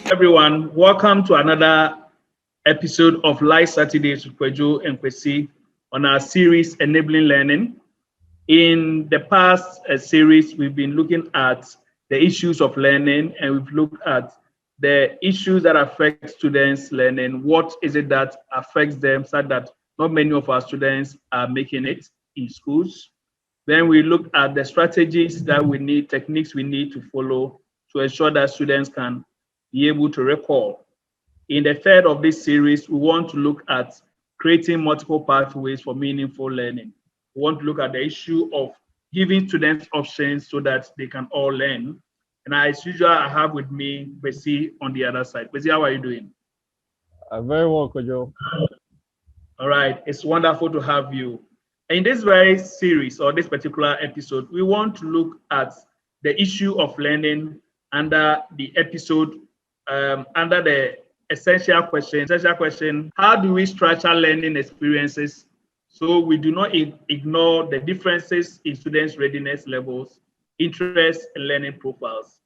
Everyone, welcome to another episode of LITE Saturdays with KWADWO and KWESI on our series Enabling Learning. In the past series, we've been looking at the issues of learning, and we've looked at the issues that affect students' learning. What is it that affects them such that not many of our students are making it in schools? Then we looked at the strategies that we need, techniques we need to follow to ensure that students can be able to recall. In the third of this series, we want to look at creating multiple pathways for meaningful learning. We want to look at the issue of giving students options so that they can all learn. And as usual, I have with me KWESI on the other side. KWESI, how are you doing? Very well, KWADWO. All right, it's wonderful to have you. In this very series or this particular episode, we want to look at the issue of learning under the episode, under the essential question, how do we structure learning experiences so we do not ignore the differences in students' readiness levels, interests, and learning profiles?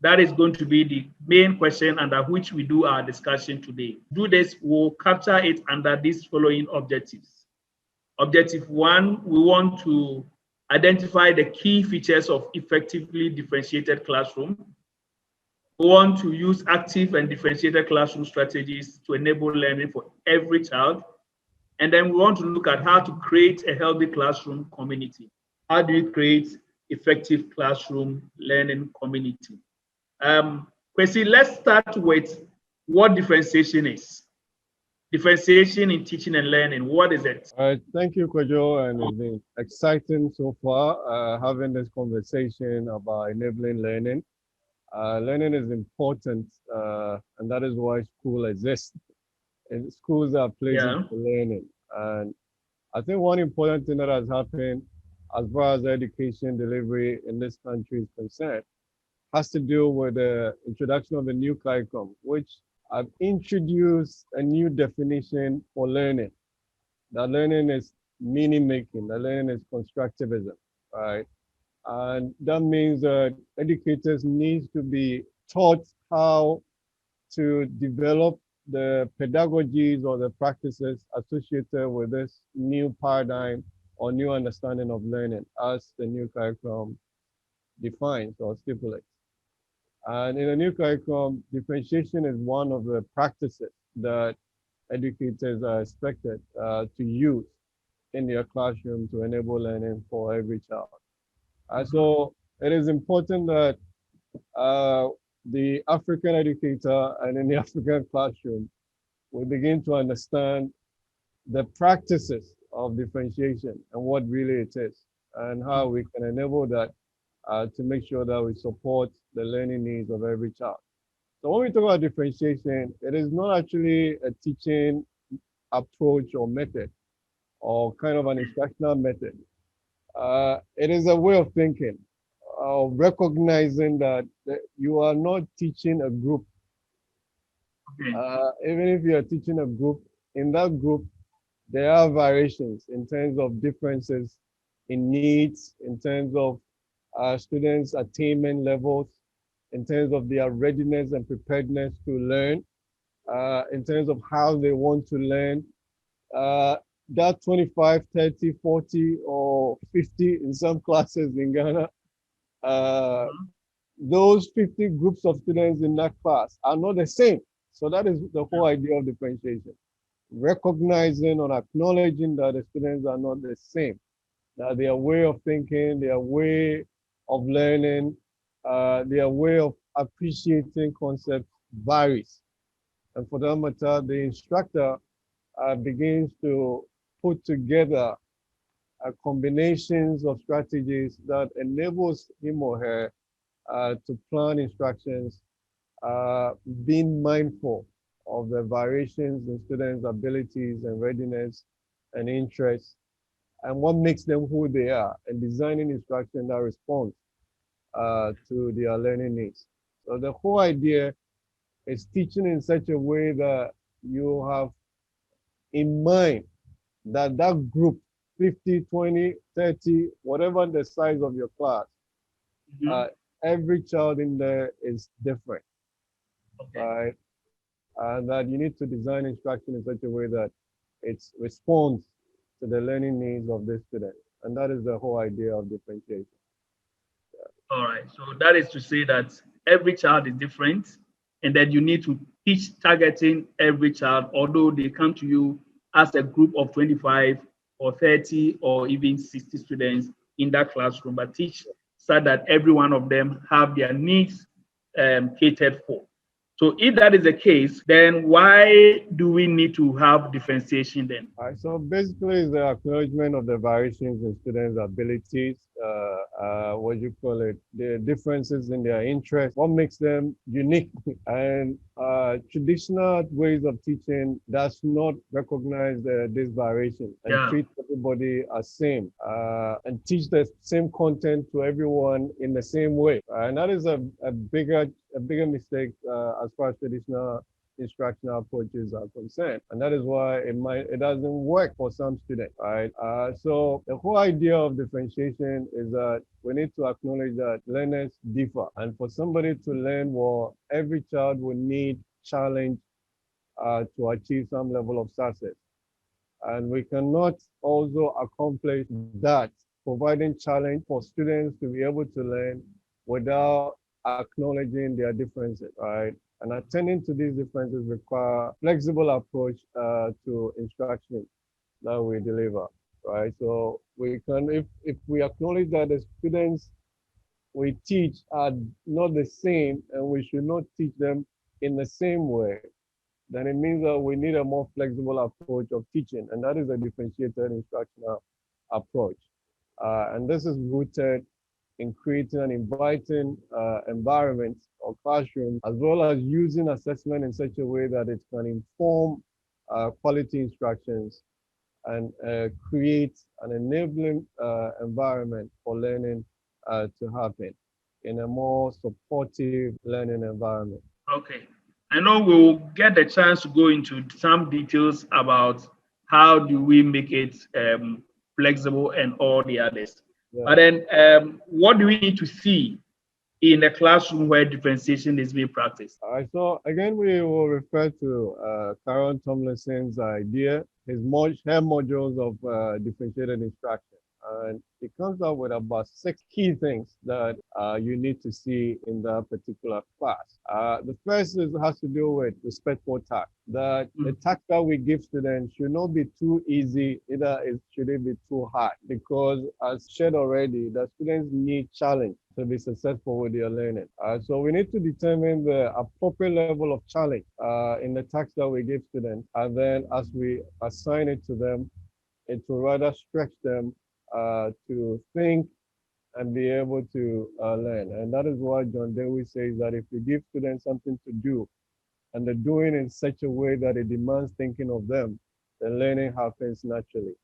That is going to be the main question under which we do our discussion today. To do this, we'll capture it under these following objectives. Objective 1, we want to identify the key features of effectively differentiated classroom. We want to use active and differentiated classroom strategies to enable learning for every child. And then we want to look at how to create a healthy classroom community. How do you create effective classroom learning community? KWESI, let's start with what differentiation is. Differentiation in teaching and learning, what is it? All right, thank you, KWADWO, and it's been exciting so far having this conversation about enabling learning. Learning is important, and that is why school exists. And schools are places for learning. And I think one important thing that has happened as far as education delivery in this country is concerned has to do with the introduction of the new curriculum, which I've introduced a new definition for learning. That learning is meaning making, that learning is constructivism, right? And that means that educators need to be taught how to develop the pedagogies or the practices associated with this new paradigm or new understanding of learning as the new curriculum defines or stipulates. And in a new curriculum, differentiation is one of the practices that educators are expected to use in their classroom to enable learning for every child. So it is important that the African educator and in the African classroom, we begin to understand the practices of differentiation and what really it is and how we can enable that to make sure that we support the learning needs of every child. So when we talk about differentiation, it is not actually a teaching approach or method or kind of an instructional method. It is a way of thinking, of recognizing that you are not teaching a group. Even if you are teaching a group, in that group, there are variations in terms of differences in needs, in terms of students' attainment levels, in terms of their readiness and preparedness to learn, in terms of how they want to learn. That 25, 30, 40, or 50 in some classes in Ghana, those 50 groups of students in that class are not the same. So that is the whole idea of differentiation. Recognizing or acknowledging that the students are not the same, that their way of thinking, their way of learning, their way of appreciating concepts varies. And for that matter, the instructor begins to put together combinations of strategies that enables him or her to plan instructions, being mindful of the variations in students' abilities and readiness and interests, and what makes them who they are, and designing instruction that responds to their learning needs. So the whole idea is teaching in such a way that you have in mind that that group 50, 20, 30, whatever the size of your class, Mhm. uh, every child in there is different, Okay. right? And that you need to design instruction in such a way that it responds to the learning needs of the student. And that is the whole idea of differentiation. All right. So that is to say that every child is different and that you need to teach targeting every child, although they come to you as a group of 25 or 30 or even 60 students in that classroom, but teach so that every one of them have their needs catered for. So if that is the case, then why do we need to have differentiation then? All right, so basically, it's the acknowledgement of the variations in students' abilities, what you call it, the differences in their interests, what makes them unique. And traditional ways of teaching does not recognize this variation and Yeah. treat everybody as same and teach the same content to everyone in the same way. And that is a bigger mistake as far as traditional instructional approaches are concerned. And that is why it doesn't work for some students, right? So the whole idea of differentiation is that we need to acknowledge that learners differ. And for somebody to learn well, every child will need challenge to achieve some level of success. And we cannot also accomplish that, providing challenge for students to be able to learn without acknowledging their differences, right? And attending to these differences require flexible approach to instruction that we deliver, right? So we can, if we acknowledge that the students we teach are not the same and we should not teach them in the same way, then it means that we need a more flexible approach of teaching, and that is a differentiated instructional approach. And this is rooted in creating an inviting environment or classroom, as well as using assessment in such a way that it can inform quality instructions and create an enabling environment for learning to happen in a more supportive learning environment. Okay. I know we'll get the chance to go into some details about how do we make it flexible and all the others. Yeah. But then, what do we need to see in a classroom where differentiation is being practiced? All right, so again, we will refer to Karen Tomlinson's idea, her modules of differentiated instruction. And it comes up with about 6 key things that you need to see in that particular class. The first has to do with respectful task. That the task that we give students should not be too easy, either should it be too hard, because as shared already, the students need challenge to be successful with their learning. So we need to determine the appropriate level of challenge in the task that we give students, and then as we assign it to them, it will rather stretch them to think and be able to learn. And that is why John Dewey says that if you give students something to do and they're doing it in such a way that it demands thinking of them, then learning happens naturally.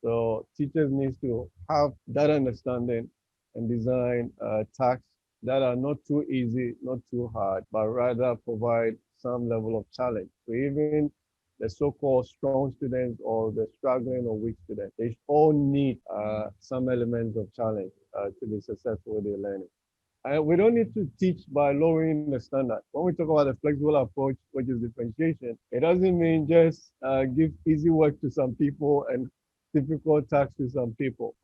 So teachers need to have that understanding and design tasks that are not too easy, not too hard, but rather provide some level of challenge. So even the so-called strong students or the struggling or weak students, they all need some elements of challenge to be successful with their learning. And we don't need to teach by lowering the standard. When we talk about a flexible approach, which is differentiation, it doesn't mean just give easy work to some people and difficult tasks to some people.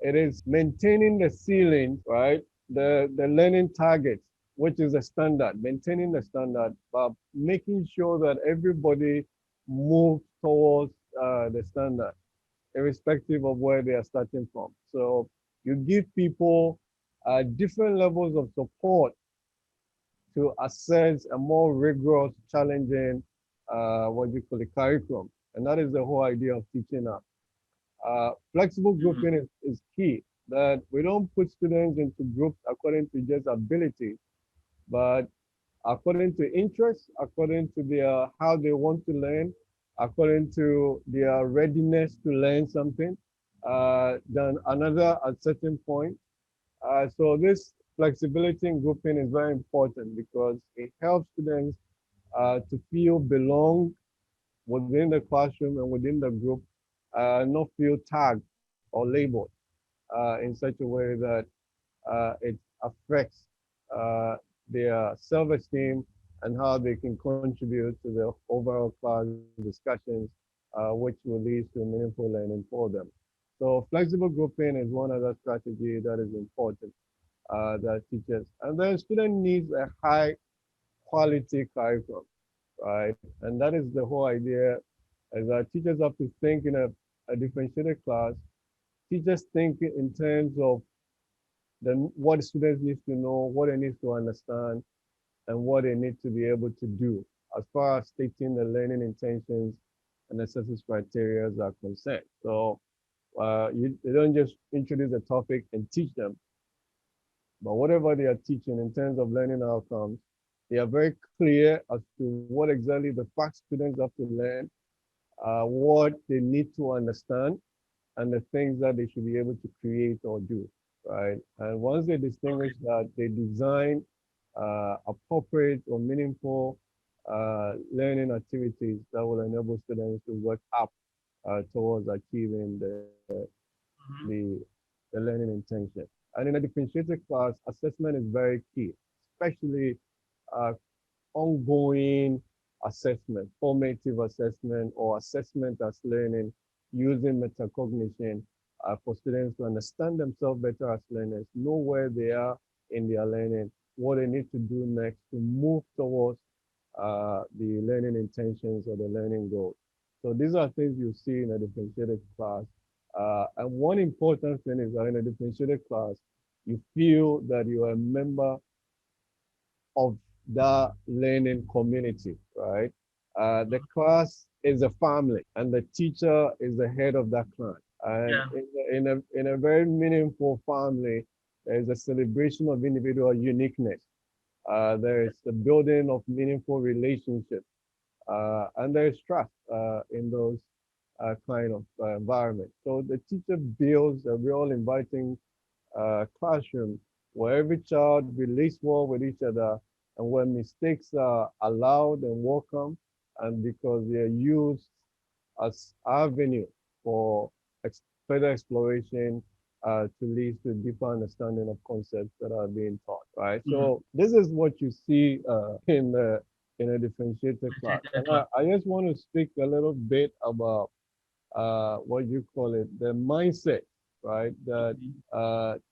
It is maintaining the ceiling, right? The learning targets, which is a standard, maintaining the standard, but making sure that everybody moves towards the standard, irrespective of where they are starting from. So you give people different levels of support to assess a more rigorous, challenging, what you call the curriculum. And that is the whole idea of teaching now. Flexible grouping is key, that we don't put students into groups according to just ability, but according to interests, according to their how they want to learn, according to their readiness to learn something. Then another at certain point. So this flexibility in grouping is very important because it helps students to feel belong within the classroom and within the group, not feel tagged or labeled in such a way that it affects uh, their self-esteem and how they can contribute to the overall class discussions, which will lead to meaningful learning for them. So flexible grouping is one other strategy that is important that teachers, and the student needs a high quality curriculum, right? And that is the whole idea is that teachers have to think in a differentiated class. Teachers think in terms of what students need to know, what they need to understand, and what they need to be able to do as far as stating the learning intentions and the success criteria are concerned. So they don't just introduce a topic and teach them, but whatever they are teaching in terms of learning outcomes, they are very clear as to what exactly the facts students have to learn, what they need to understand, and the things that they should be able to create or do, right? And once they distinguish that, they design appropriate or meaningful learning activities that will enable students to work up towards achieving the, the learning intention. And in a differentiated class, assessment is very key, especially uh, ongoing assessment, formative assessment, or assessment as learning using metacognition for students to understand themselves better as learners, know where they are in their learning, what they need to do next to move towards the learning intentions or the learning goals. So these are things you see in a differentiated class. And one important thing is that in a differentiated class, you feel that you are a member of the learning community, right? The class is a family, and the teacher is the head of that clan. And Yeah. in a very meaningful family, there is a celebration of individual uniqueness. There is the building of meaningful relationships, and there is trust in those kind of environment. So the teacher builds a real inviting classroom where every child relates well with each other and where mistakes are allowed and welcome and because they are used as avenue for further exploration to lead to deeper understanding of concepts that are being taught, right? So this is what you see in a differentiated class. And I just want to speak a little bit about what you call it, the mindset, right? That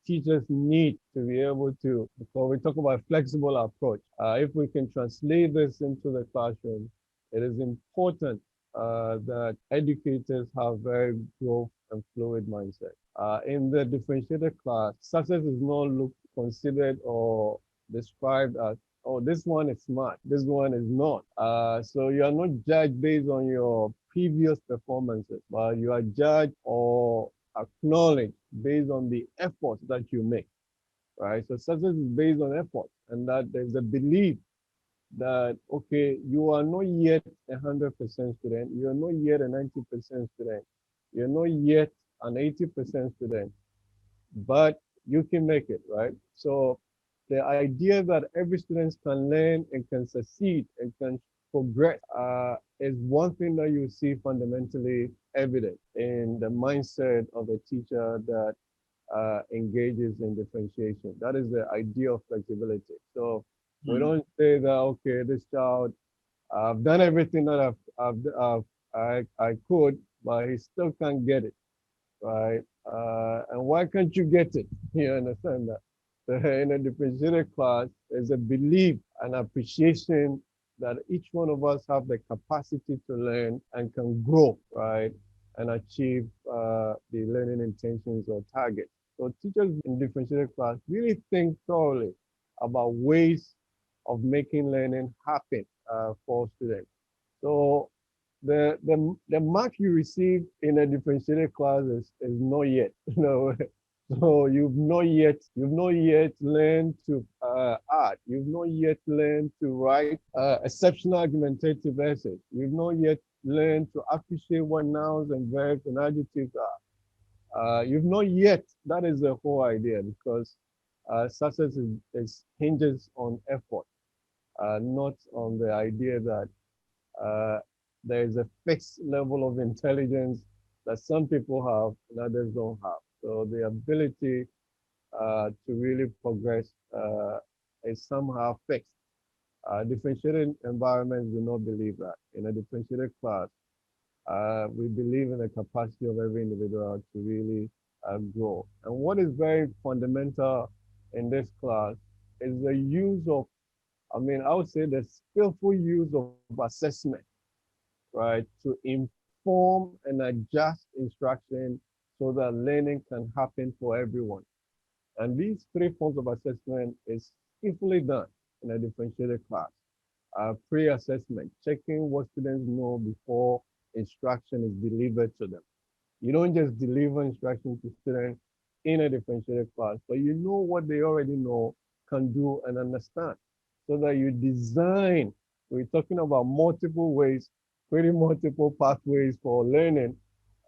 teachers need to be able to, because we talk about flexible approach. If we can translate this into the classroom, it is important that educators have very growth and fluid mindset. In the differentiated class, success is not considered or described as, oh, this one is smart, this one is not. So you are not judged based on your previous performances, but you are judged or acknowledged based on the effort that you make, right? So success is based on effort, and that there's a belief that, okay, you are not yet 100% student, you are not yet a 90% student, you're not yet an 80% student, but you can make it, right? So the idea that every student can learn and can succeed and can progress is one thing that you see fundamentally evident in the mindset of a teacher that engages in differentiation. That is the idea of flexibility. So we don't say that, okay, this child, I've done everything that I could, but he still can't get it, right? And why can't you get it? You understand that? So in a differentiated class, there's a belief and appreciation that each one of us have the capacity to learn and can grow, right? And achieve the learning intentions or targets. So teachers in differentiated class really think thoroughly about ways of making learning happen for students. So the mark you receive in a differentiated class is not yet, you know. So you've not yet learned to art. You've not yet learned to write exceptional argumentative essays. You've not yet learned to appreciate what nouns and verbs and adjectives are. You've not yet. That is the whole idea because success hinges on effort, not on the idea that uh, there is a fixed level of intelligence that some people have and others don't have. So the ability to really progress is somehow fixed. Differentiated environments do not believe that. In a differentiated class, we believe in the capacity of every individual to really grow. And what is very fundamental in this class is the use of, I would say the skillful use of assessment, right, to inform and adjust instruction so that learning can happen for everyone. And these three forms of assessment is skillfully done in a differentiated class. Pre-assessment, checking what students know before instruction is delivered to them. You don't just deliver instruction to students in a differentiated class, but you know what they already know, can do, and understand. So that you design, we're talking about multiple ways, pretty multiple pathways for learning.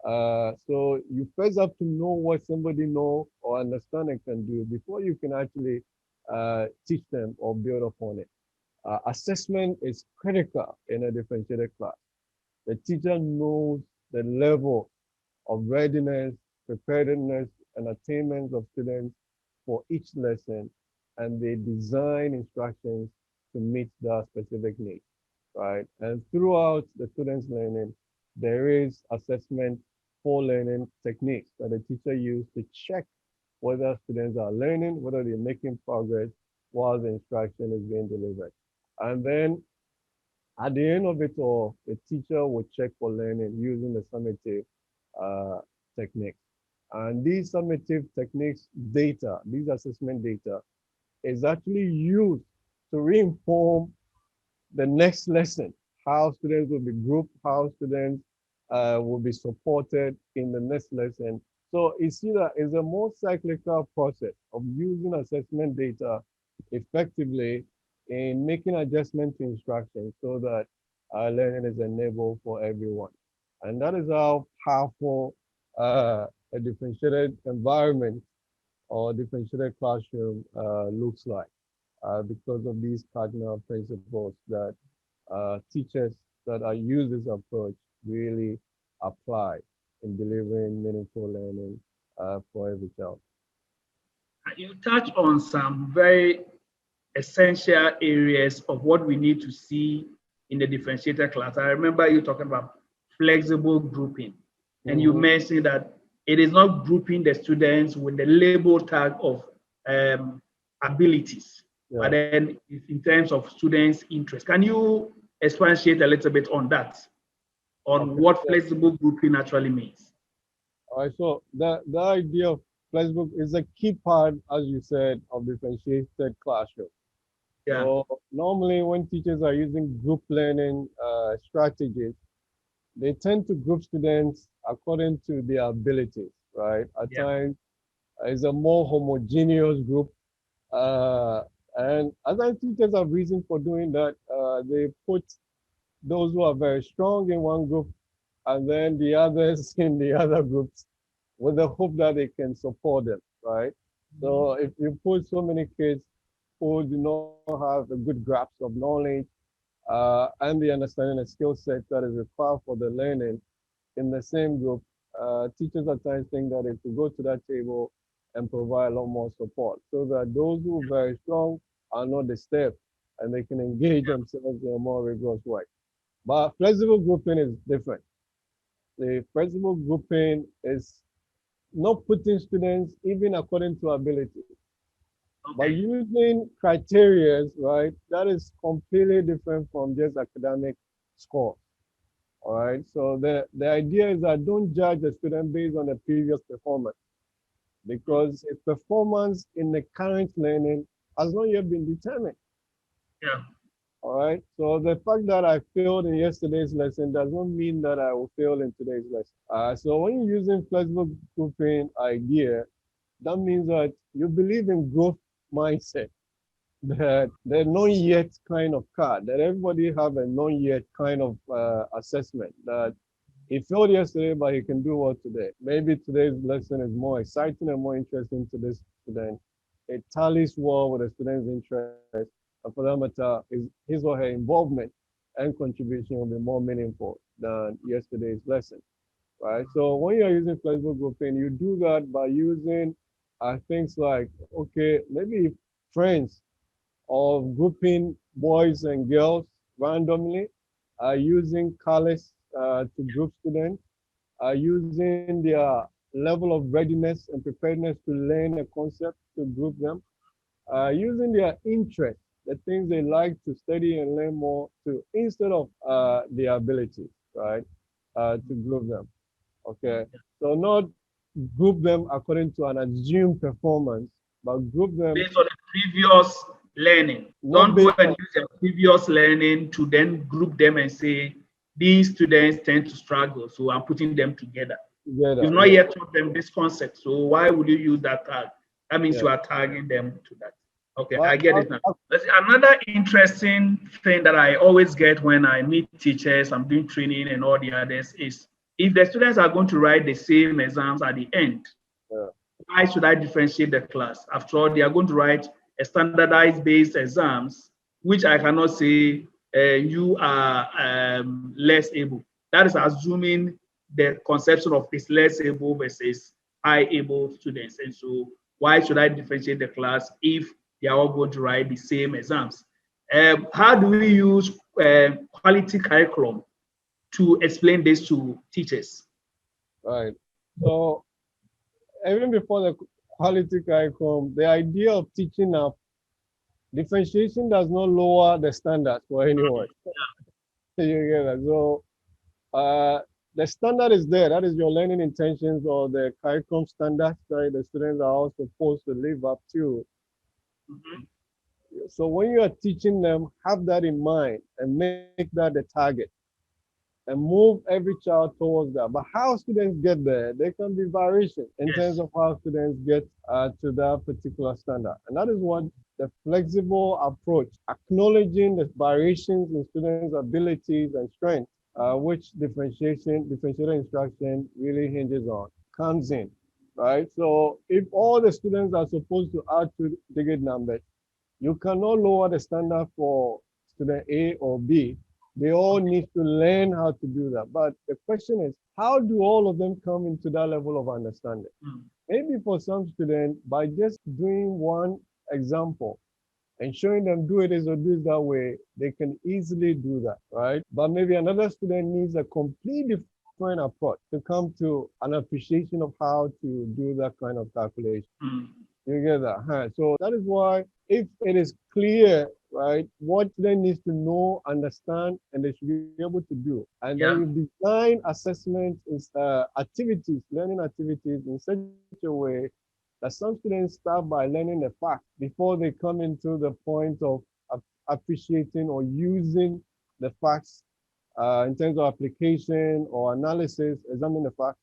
So you first have to know what somebody know or understand and can do before you can actually teach them or build upon it. Assessment is critical in a differentiated class. The teacher knows the level of readiness, preparedness, and attainment of students for each lesson, and they design instructions to meet their specific needs, right? And throughout the students' learning, there is assessment for learning techniques that the teacher uses to check whether students are learning, whether they're making progress while the instruction is being delivered. And then at the end of it all, the teacher will check for learning using the summative uh, techniques. And these summative techniques data, these assessment data, is actually used to reinform the next lesson, how students will be grouped, how students will be supported in the next lesson. So you see that it's a more cyclical process of using assessment data effectively in making adjustments to instruction so that learning is enabled for everyone. And that is how powerful a differentiated environment or differentiated classroom looks like because of these cardinal principles that teachers that are use this approach really apply in delivering meaningful learning for every child. You touch on some very essential areas of what we need to see in the differentiated class. I remember you talking about flexible grouping, and you Mm-hmm. mentioned that it is not grouping the students with the label tag of um, abilities, but Yeah. then it's in terms of students' interest. Can you expatiate a little bit on that, on Okay. what Yeah. flexible grouping actually means? All right. So the idea of flexible is a key part, as you said, of differentiated classroom. Yeah, So normally when teachers are using group learning strategies, they tend to group students according to their abilities, right? At yeah, times, it's a more homogeneous group. Uh, and at times, teachers have reason for doing that. They put those who are very strong in one group and then the others in the other groups with the hope that they can support them, right? So if you put so many kids who do not have a good grasp of knowledge and the understanding and skill set that is required for the learning in the same group, teachers at times think that they could go to that table and provide a lot more support so that those who are very strong are not disturbed and they can engage themselves in a more rigorous way. But flexible grouping is different. The flexible grouping is not putting students even according to ability, but okay. using criteria, right? That is completely different from just academic score. All right. So the idea is that don't judge a student based on the previous performance because a performance in the current learning has not yet been determined. Yeah, All right. So the fact that I failed in yesterday's lesson does not mean that I will fail in today's lesson. So when you're using flexible grouping idea, that means that you believe in growth mindset, that the not yet kind of card, that everybody have a not yet kind of assessment, that he failed yesterday, but he can do well today. Maybe today's lesson is more exciting and more interesting to this student. It tallies well with the student's interest, and for that matter, his or her involvement and contribution will be more meaningful than yesterday's lesson, right? So when you're using flexible grouping, you do that by using things like, okay, maybe friends or grouping boys and girls randomly, using colors to group students, using their level of readiness and preparedness to learn a concept to group them, using their interest, the things they like to study and learn more to instead of their abilities, right? To group them. Okay. So not group them according to an assumed performance, but group them Based on the previous learning. not Don't go based and on use your previous learning to then group them and say, these students tend to struggle, so I'm putting them together. together. You've not Yeah. yet taught them this concept, so why would you use that tag? That means Yeah. you are tagging them to that. Okay, I But get it now. Another interesting thing that I always get when I meet teachers, I'm doing training and all the others is if the students are going to write the same exams at the end, yeah. why should I differentiate the class? After all, they are going to write a standardized based exams, which I cannot say you are less able. That is assuming the conception of is less able versus high able students. And so why should I differentiate the class if they are all going to write the same exams? How do we use quality curriculum to explain this to teachers? Right. So even before the quality curriculum, the idea of teaching up differentiation does not lower the standard for anyone. You get that? So uh, the standard is there. That is your learning intentions or the curriculum standards that the students are all supposed to live up to. Mhm. So when you are teaching them, have that in mind and make that the target and move every child towards that. But how students get there, there can be variation in terms Yes. of how students get to that particular standard. And that is what the flexible approach, acknowledging the variations in students' abilities and strengths, which differentiated instruction really hinges on, comes in, right? So if all the students are supposed to add 2 digit numbers, you cannot lower the standard for student A or B. They all need to learn how to do that. But the question is, how do all of them come into that level of understanding? Mm. Maybe for some students, by just doing one example and showing them do it this or do it that way, they can easily do that, right? But maybe another student needs a completely different approach to come to an appreciation of how to do that kind of calculation. Mm. You get that? Huh? So that is why if it is clear, right, what they need to know, understand, and they should be able to do. And then Yeah. you design assessment activities, learning activities in such a way that some students start by learning the facts before they come into the point of appreciating or using the facts in terms of application or analysis, examining the facts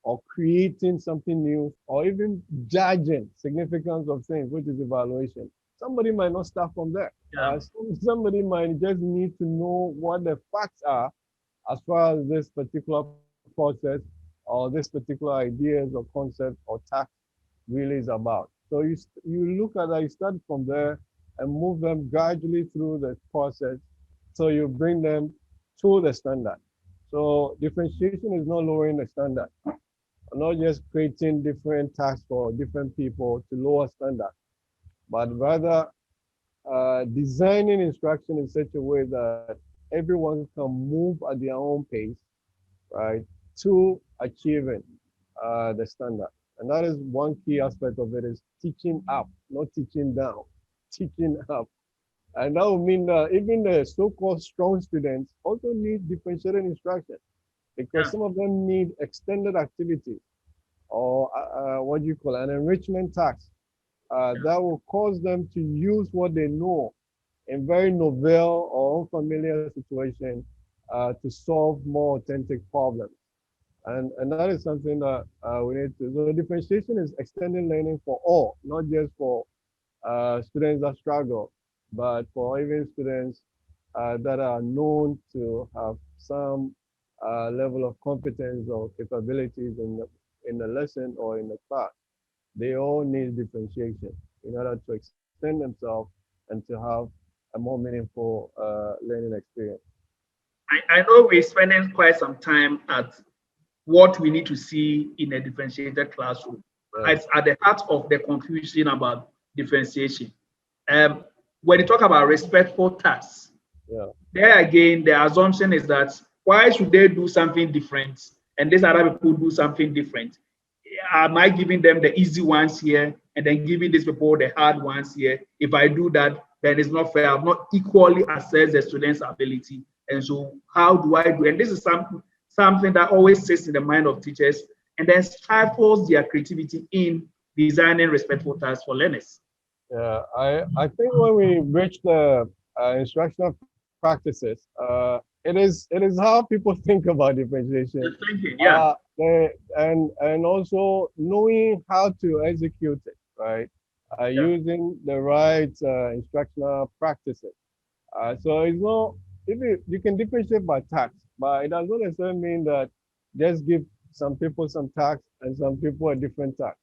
or creating something new, or even judging significance of things, which is evaluation. Somebody might not start from there. Yeah. Somebody might just need to know what the facts are as far as this particular process or this particular ideas or concept or task really is about. So you look at that, you start from there and move them gradually through the process. So you bring them to the standard. So differentiation is not lowering the standard, not just creating different tasks for different people to lower standard, but rather designing instruction in such a way that everyone can move at their own pace, right, to achieving the standard. And that is one key aspect of it is teaching up, not teaching down, teaching up. And that would mean that even the so-called strong students also need differentiated instruction because Yeah. some of them need extended activities or what you call an enrichment task that will cause them to use what they know in very novel or unfamiliar situation to solve more authentic problems. And that is something that we need to. So differentiation is extending learning for all, not just for students that struggle, but for even students that are known to have some level of competence or capabilities in the lesson or in the class. They all need differentiation in order to extend themselves and to have a more meaningful learning experience. I know we're spending quite some time at what we need to see in a differentiated classroom. Yeah. It's at the heart of the confusion about differentiation. Um, when you talk about respectful tasks, Yeah. there again, the assumption is that why should they do something different and these other people do something different? Am I giving them the easy ones here and then giving these people the hard ones here? If I do that, then it's not fair. I've not equally assessed the student's ability. And so how do I do? And this is something that always sits in the mind of teachers and then stifles their creativity in designing respectful tasks for learners. Yeah, I think when we reach the instructional practices, it is how people think about differentiation, The thinking, yeah, and also knowing how to execute it, right? yeah, Using the right instructional practices. So it's not if you can differentiate by tax, but it does not necessarily mean that just give some people some tax and some people a different tax,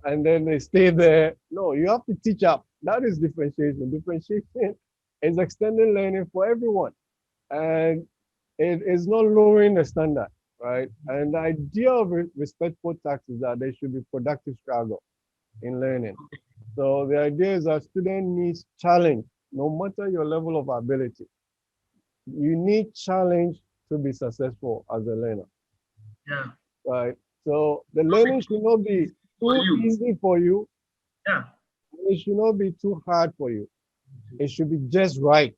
and then they stay there. No, you have to teach up. That is differentiation. Differentiation is extended learning for everyone, and it is not lowering the standard, right? And the idea of respectful tax is that there should be productive struggle in learning. So the idea is that student needs challenge, no matter your level of ability. You need challenge to be successful as a learner, yeah. right? So the Not learning because should not be it's for too you. easy for you. Yeah. It should not be too hard for you. It should be just right.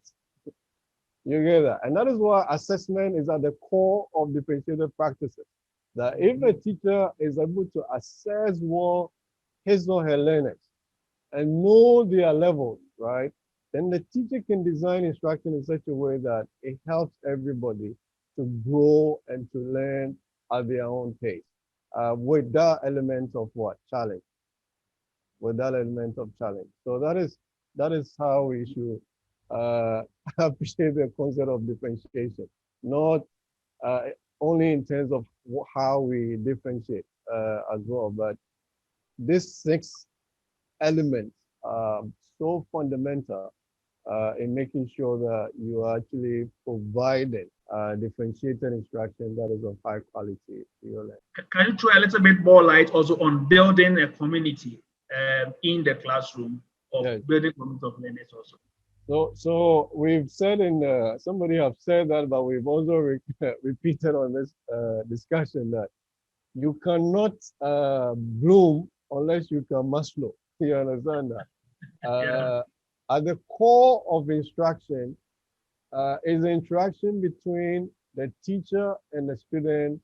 You get that? And that is why assessment is at the core of differentiated practices. That if a teacher is able to assess what his or her learners and know their levels, right? Then the teacher can design instruction in such a way that it helps everybody to grow and to learn at their own pace. With that element of what? Challenge. With that element of challenge. So that is how we should uh, appreciate the concept of differentiation, not uh, only in terms of how we differentiate as well, but these six elements are so fundamental in making sure that you are actually providing differentiated instruction that is of high quality to your learning. Can you throw a little bit more light also on building a community in the classroom of Yes. building community of learners also? So we've said somebody have said that, but we've also repeated on this discussion that you cannot bloom unless you can mushroom. You understand that? Yeah. At the core of instruction is the interaction between the teacher and the student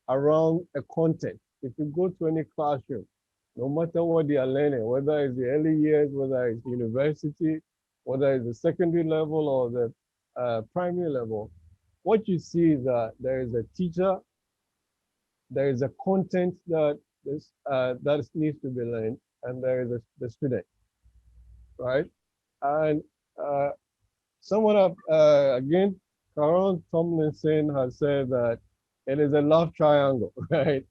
around a content. If you go to any classroom, no matter what they are learning, whether it's the early years, whether it's university, whether it's the secondary level or the primary level, what you see is that there is a teacher, there is a content that needs to be learned, and there is the student, right? And someone again, Caron Tomlinson has said that it is a love triangle, right?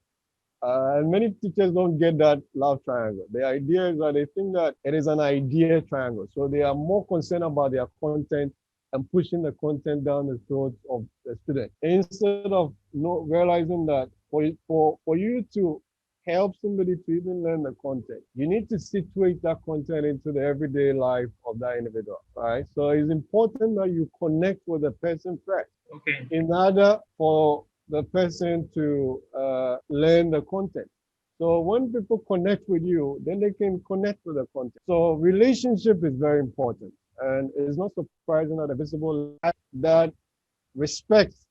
And many teachers don't get that love triangle. The idea is that they think that it is an idea triangle. So they are more concerned about their content and pushing the content down the throats of the student instead of realizing that for you to help somebody to even learn the content, you need to situate that content into the everyday life of that individual, right? So it's important that you connect with the person first Okay. in order for the person to learn the content. So when people connect with you, then they can connect with the content. So relationship is very important. And it's not surprising that a visible that respects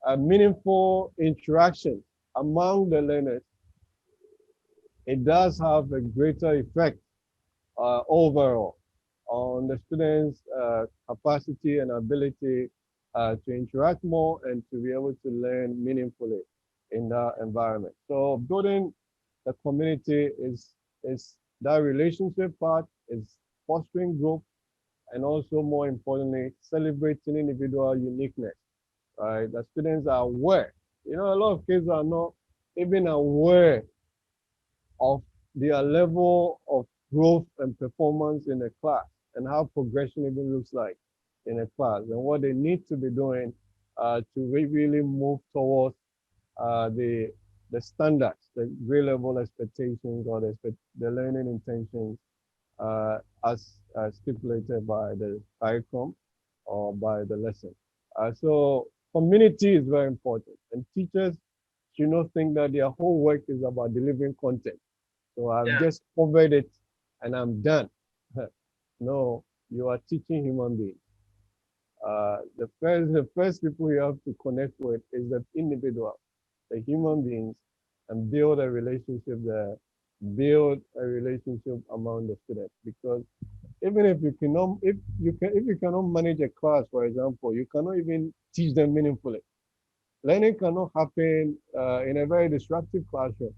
a meaningful interaction among the learners, it does have a greater effect overall on the students' capacity and ability to interact more and to be able to learn meaningfully in that environment. So building the community is that relationship part, is fostering growth, and also more importantly, celebrating individual uniqueness. Right, the students are aware. A lot of kids are not even aware of their level of growth and performance in a class and how progression even looks like in a class and what they need to be doing to really move towards the standards, the grade level expectations or the learning intentions as stipulated by the curriculum or by the lesson. So community is very important, and teachers should not think that their whole work is about delivering content. So I've Yeah. just covered it and I'm done. No, you are teaching human beings. The first people you have to connect with is the individual, the human beings, and build a relationship there, build a relationship among the students. Because even if you cannot manage a class, for example, you cannot even teach them meaningfully. Learning cannot happen in a very disruptive classroom,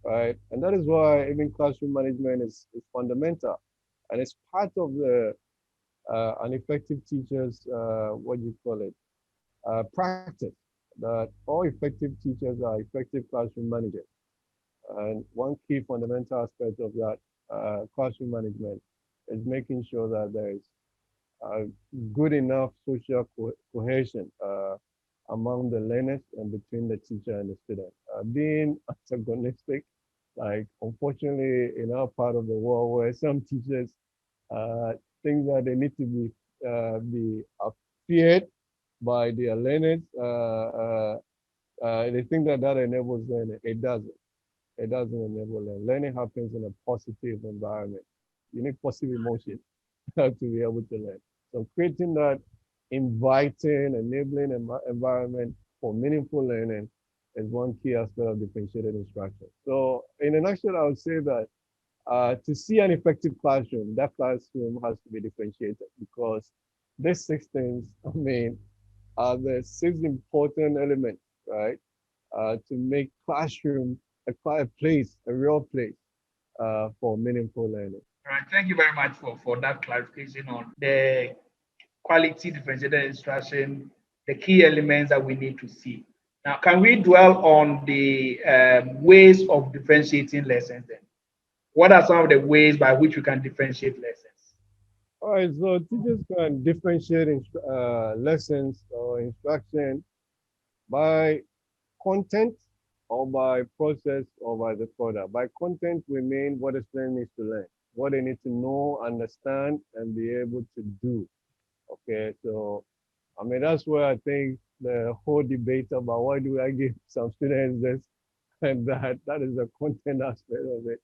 right? And that is why even classroom management is fundamental, and it's part of the an effective teacher's what do you call it practice, that all effective teachers are effective classroom managers. And one key fundamental aspect of that classroom management is making sure that there is uh, good enough social cohesion among the learners and between the teacher and the student. Being antagonistic, like unfortunately in our part of the world where some teachers uh, think that they need to be feared by their learners, they think that that enables learning. It doesn't. It doesn't enable learning. Learning happens in a positive environment. You need positive emotion to be able to learn. So creating that inviting, enabling environment for meaningful learning is one key aspect of differentiated instruction. So in a nutshell, I would say that to see an effective classroom, that classroom has to be differentiated because these six things, I mean, are the six important elements, right? To make classroom a place, a real place for meaningful learning. All right. Thank you very much for that clarification on the quality differentiated instruction, the key elements that we need to see. Now, can we dwell on the ways of differentiating lessons then? What are some of the ways by which we can differentiate lessons? All right, so teachers can differentiate lessons or instruction by content or by process or by the product. By content, we mean what the student needs to learn, what they need to know, understand, and be able to do. Okay, so I mean, that's where I think the whole debate about why do I give some students this and that is the content aspect of it.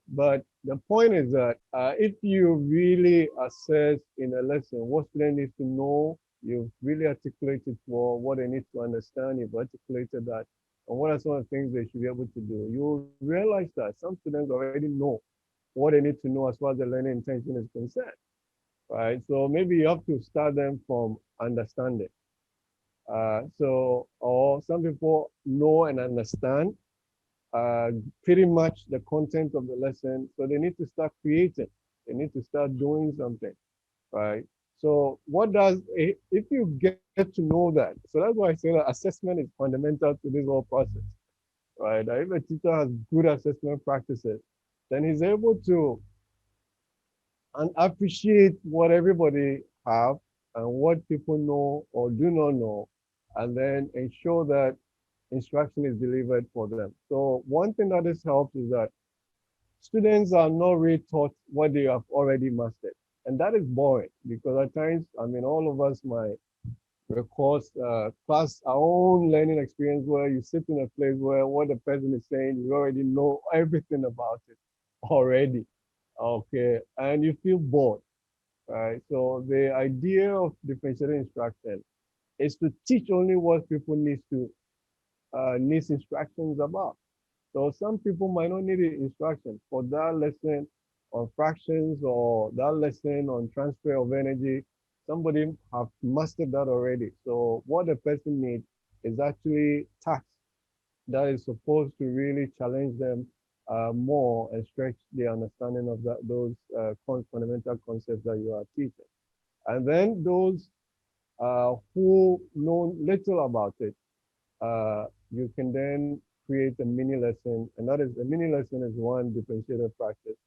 But the point is that if you really assess in a lesson what student needs to know, you've really articulated for what they need to understand, you've articulated that, and what are some of the things they should be able to do, you'll realize that some students already know what they need to know as far as the learning intention is concerned, right? So maybe you have to start them from understanding. Or some people know and understand uh, pretty much the content of the lesson. So they need to start creating. They need to start doing something, right? So if you get to know that, so that's why I say that assessment is fundamental to this whole process, right? If a teacher has good assessment practices, then he's able to and appreciate what everybody have and what people know or do not know, and then ensure that instruction is delivered for them. So one thing that this helps is that students are not really taught what they have already mastered. And that is boring because at times, I mean, all of us might record class our own learning experience where you sit in a place where what the person is saying, you already know everything about it already. Okay. And you feel bored, right? So the idea of differentiated instruction is to teach only what people needs instructions about. So some people might not need instruction for that lesson on fractions or that lesson on transfer of energy. Somebody have mastered that already. So what the person needs is actually tasks that is supposed to really challenge them more and stretch the understanding of those fundamental concepts that you are teaching. And then those who know little about it, you can then create a mini lesson, and that is a mini lesson is one differentiated practice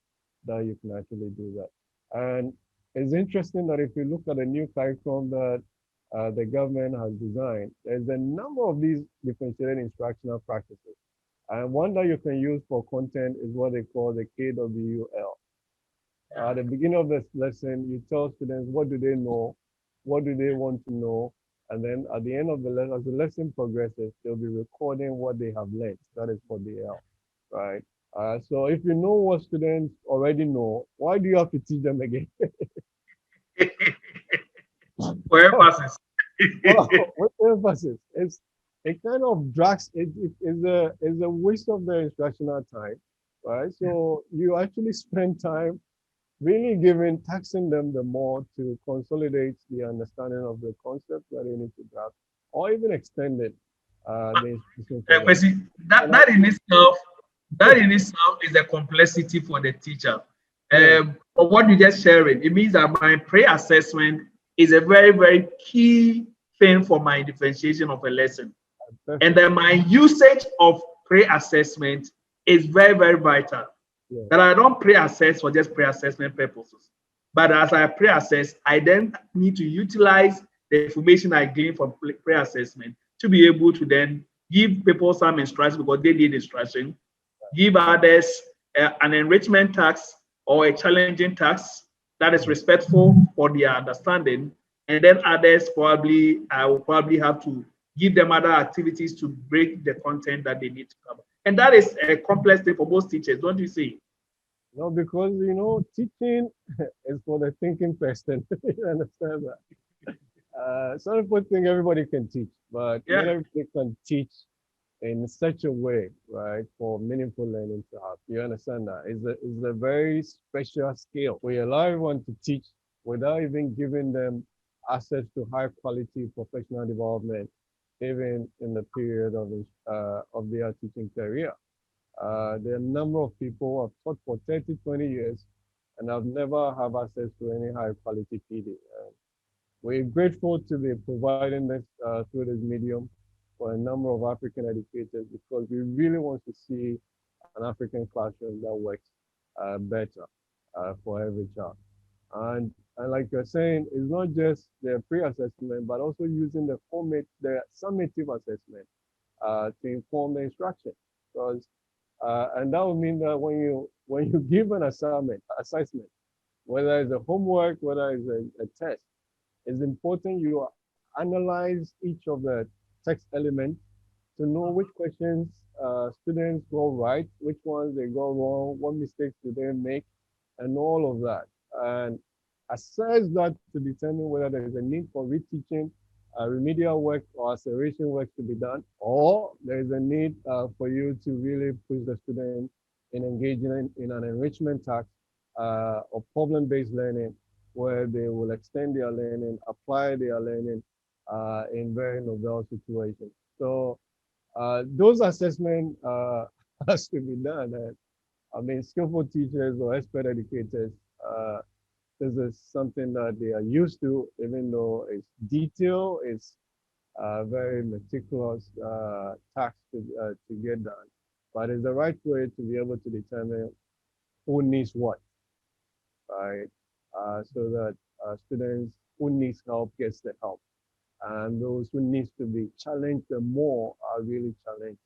that you can actually do that. And it's interesting that if you look at a new curriculum that the government has designed, there's a number of these differentiated instructional practices. And one that you can use for content is what they call the KWL. At the beginning of the lesson, you tell students what do they know, what do they want to know, and then at the end of the lesson, as the lesson progresses, they'll be recording what they have learned. That is for the L, right? So if you know what students already know, why do you have to teach them again? For emphasis. Well, with emphasis, it kind of drags it's a waste of their instructional time, right? So you actually spend time really taxing them the more to consolidate the understanding of the concept that they need to grasp, or even extend it, the institution further. Kwesi, And that in itself is a complexity for the teacher. yeah, But what you just sharing, it means that my pre-assessment is a very, very key thing for my differentiation of a lesson. And perfect. then my usage of pre-assessment is very, very vital. Yeah, That I don't pre-assess for just pre-assessment purposes. But as I pre-assess, I then need to utilize the information I gain from pre-assessment to be able to then give people some instruction because they did instruction, give others an enrichment task or a challenging task that is respectful for their understanding, and then others probably I will probably have to give them other activities to break the content that they need to cover. And that is a complex thing for most teachers, don't you see? no, because teaching is for the thinking person. You understand that? Some people think everybody can teach, but not Yeah. everybody can teach in such a way, right, for meaningful learning to happen. You understand that? It's a very special skill. We allow everyone to teach without even giving them access to high quality professional development, even in the period of their teaching career. There are a number of people who have taught for 30, 20 years and have never have access to any high quality PD. We're grateful to be providing this through this medium for a number of African educators because we really want to see an African classroom that works better for every child. And like you're saying, it's not just the pre-assessment, but also using the summative assessment to inform the instruction. Because and that would mean that when you give an assessment, whether it's a homework, whether it's a test, it's important you analyze each of the text elements to know which questions students go right, which ones they go wrong, what mistakes do they make, and all of that. And assess that to determine whether there is a need for reteaching, remedial work or acceleration work to be done, or there is a need for you to really push the student in engaging in an enrichment task or problem-based learning where they will extend their learning, apply their learning in very novel situations. So those assessments has to be done. And I mean, skillful teachers or expert educators, this is something that they are used to, even though it's detailed, it's very meticulous task to get done. But it's the right way to be able to determine who needs what, right? So that students who needs help gets the help, and those who needs to be challenged the more are really challenged,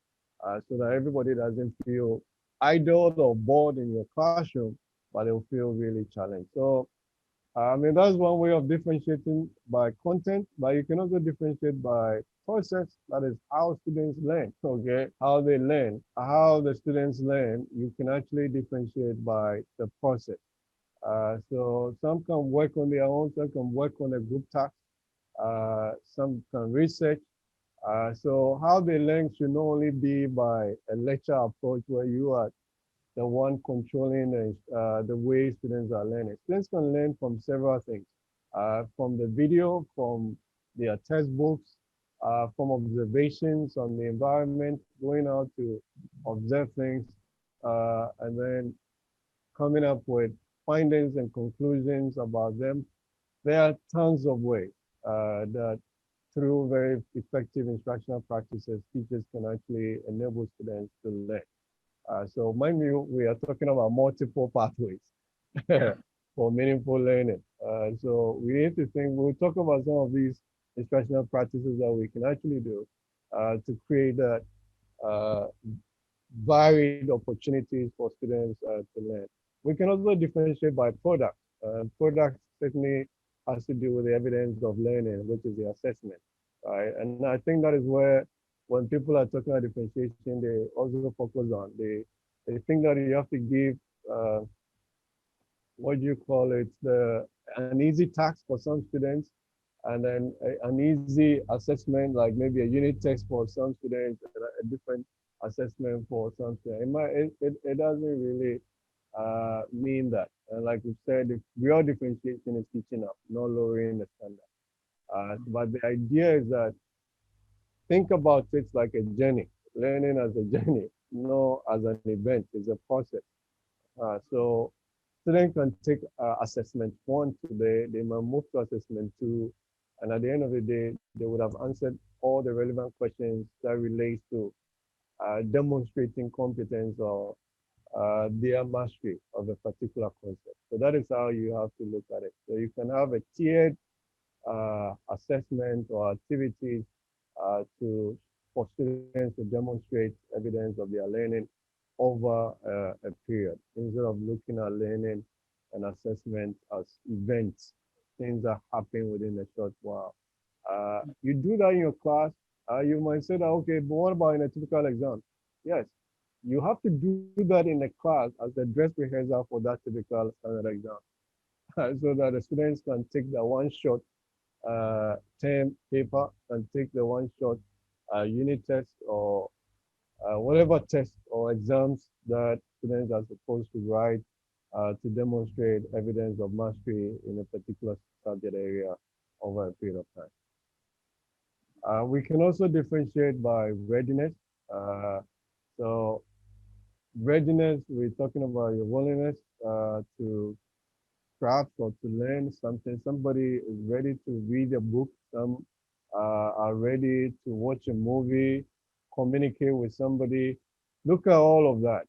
so that everybody doesn't feel idle or bored in your classroom, but they'll feel really challenged. So I mean, that's one way of differentiating by content, but you can also differentiate by process. That is how students learn, okay? How they learn, how the students learn, you can actually differentiate by the process. So some can work on their own, some can work on a group task, some can research. So how they learn should not only be by a lecture approach where you are the one controlling the way students are learning. Students can learn from several things, from the video, from their textbooks, from observations on the environment, going out to observe things, and then coming up with findings and conclusions about them. There are tons of ways that through very effective instructional practices, teachers can actually enable students to learn. So mind you, we are talking about multiple pathways Yeah. for meaningful learning. So we need to think, we'll talk about some of these instructional practices that we can actually do to create that uh, varied opportunities for students to learn. We can also differentiate by product. Product certainly has to do with the evidence of learning, which is the assessment, right? And I think that is where, when people are talking about differentiation, they also focus on. They think that you have to give uh, what do you call it, an easy task for some students, and then an easy assessment, like maybe a unit test for some students, and a different assessment for some students. It doesn't really mean that. And like we said, the real differentiation is teaching up, not lowering the standard. But the idea is that think about it like a journey, learning as a journey, not as an event. It's a process. So students can take assessment one today, they might move to assessment two, and at the end of the day, they would have answered all the relevant questions that relates to demonstrating competence or their mastery of a particular concept. So that is how you have to look at it. So you can have a tiered assessment or activities to for students to demonstrate evidence of their learning over a period instead of looking at learning and assessment as events, things that happen within a short while. You do that in your class, you might say that, okay, but what about in a typical exam? Yes, you have to do that in a class as a dress rehearsal for that typical standard exam so that the students can take the one shot term paper and take the one shot unit test or whatever test or exams that students are supposed to write to demonstrate evidence of mastery in a particular subject area over a period of time. We can also differentiate by readiness. Uh, so readiness, we're talking about your willingness to craft or to learn something. Somebody is ready to read a book. Some are ready to watch a movie, communicate with somebody. Look at all of that.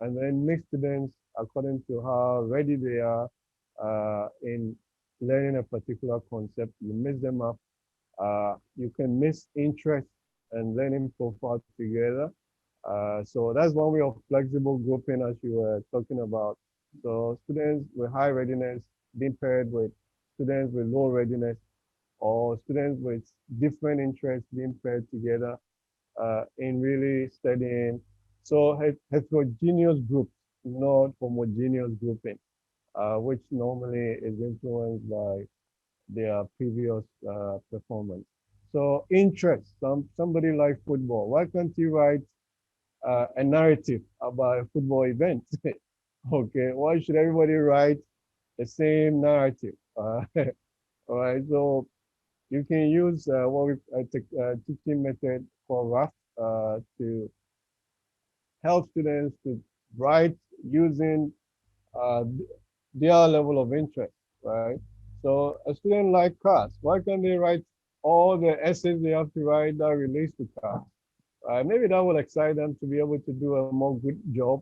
And then mix students according to how ready they are in learning a particular concept. You mix them up. You can mix interest and learning profile together. So that's one way of flexible grouping as you were talking about. So students with high readiness being paired with students with low readiness or students with different interests being paired together in really studying. So heterogeneous groups, not homogeneous grouping, which normally is influenced by their previous performance. So interest, somebody like football. Why can't you write a narrative about a football event? Okay, why should everybody write the same narrative? All right, so you can use what we teaching method called RAF to help students to write using uh, their level of interest, right? So a student like cars, why can't they write all the essays they have to write that relates to cars? Maybe that will excite them to be able to do a more good job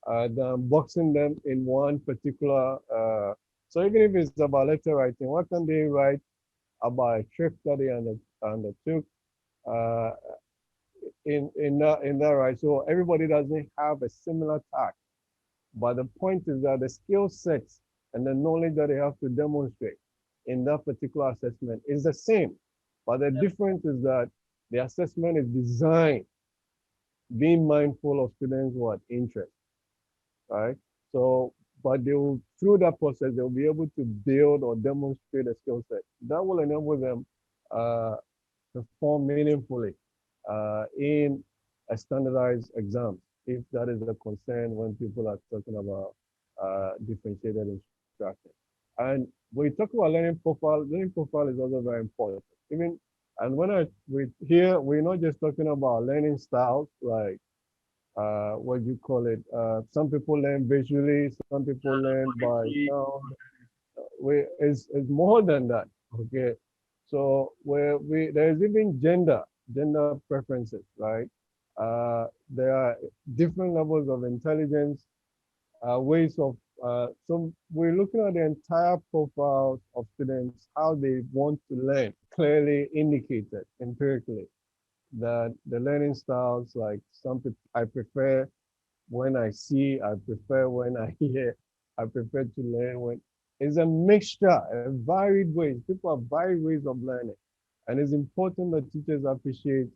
than boxing them in one particular. So even if it's about letter writing, what can they write about a trip that they undertook uh, in that right? So everybody doesn't have a similar task, but the point is that the skill sets and the knowledge that they have to demonstrate in that particular assessment is the same, but the difference is that the assessment is designed being mindful of students' what interest, right? So, but they will through that process they'll be able to build or demonstrate a skill set that will enable them uh, perform meaningfully in a standardized exam, if that is a concern when people are talking about differentiated instruction. And when you talk about learning profile is also very important. Even and when we here we're not just talking about learning styles like what do you call it? Some people learn visually, some people learn by sound. It's more than that. Okay, so where we there's even gender preferences, right? There are different levels of intelligence, ways of So we're looking at the entire profile of students, how they want to learn, clearly indicated empirically that the learning styles, like some people, I prefer when I see, I prefer when I hear, I prefer to learn when it's a mixture, a varied ways. People have varied ways of learning. And it's important that teachers appreciate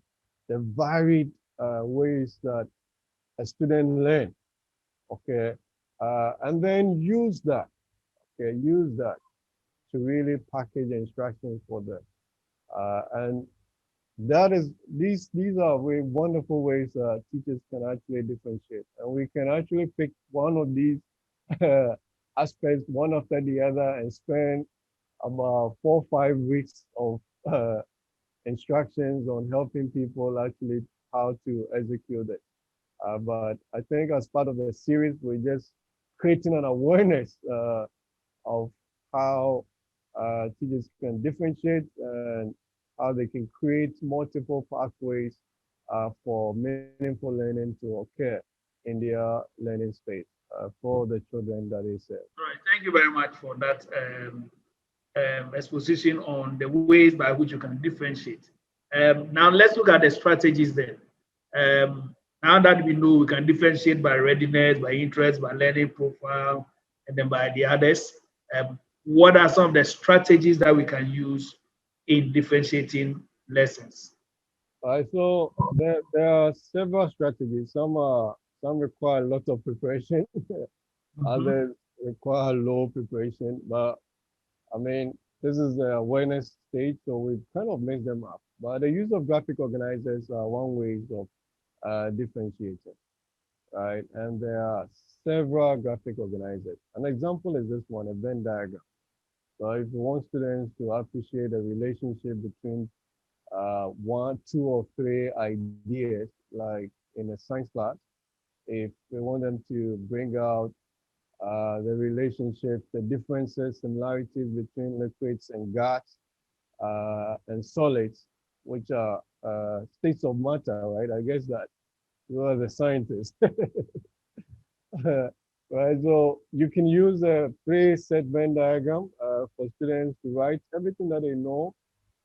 the varied ways that a student learn, okay? And then use that, okay? Use that to really package instructions for them. And that is, these are very wonderful ways teachers can actually differentiate. And we can actually pick one of these aspects one after the other and spend about 4 or 5 weeks of instructions on helping people actually how to execute it. But I think as part of the series, we're just creating an awareness of how teachers can differentiate and how they can create multiple pathways for meaningful learning to occur in their learning space for the children that they serve. All right. Thank you very much for that exposition on the ways by which you can differentiate. Now let's look at the strategies then. Now that we know we can differentiate by readiness, by interest, by learning profile, and then by the others, what are some of the strategies that we can use in differentiating lessons? So there are several strategies. Some require a lot of preparation, Mhm. others require low preparation. But I mean, this is the awareness stage, so we kind of mix them up. But the use of graphic organizers are one way of differentiating, right? And there are several graphic organizers. An example is this one, a Venn diagram. So if you want students to appreciate the relationship between one, two, or three ideas, like in a science class, if we want them to bring out the relationship, the differences, similarities between liquids and gas and solids, which are states of matter, right? I guess that you are the scientist. Right, so you can use a preset Venn diagram for students to write everything that they know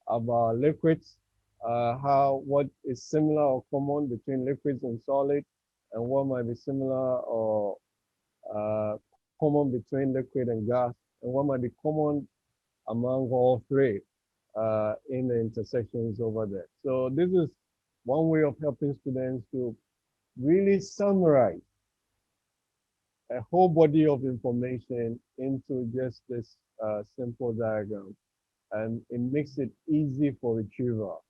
about liquids, what is similar or common between liquids and solid, and what might be similar or common between liquid and gas, and what might be common among all three in the intersections over there. So this is one way of helping students to really summarize a whole body of information into just this simple diagram. And it makes it easy for retrieval.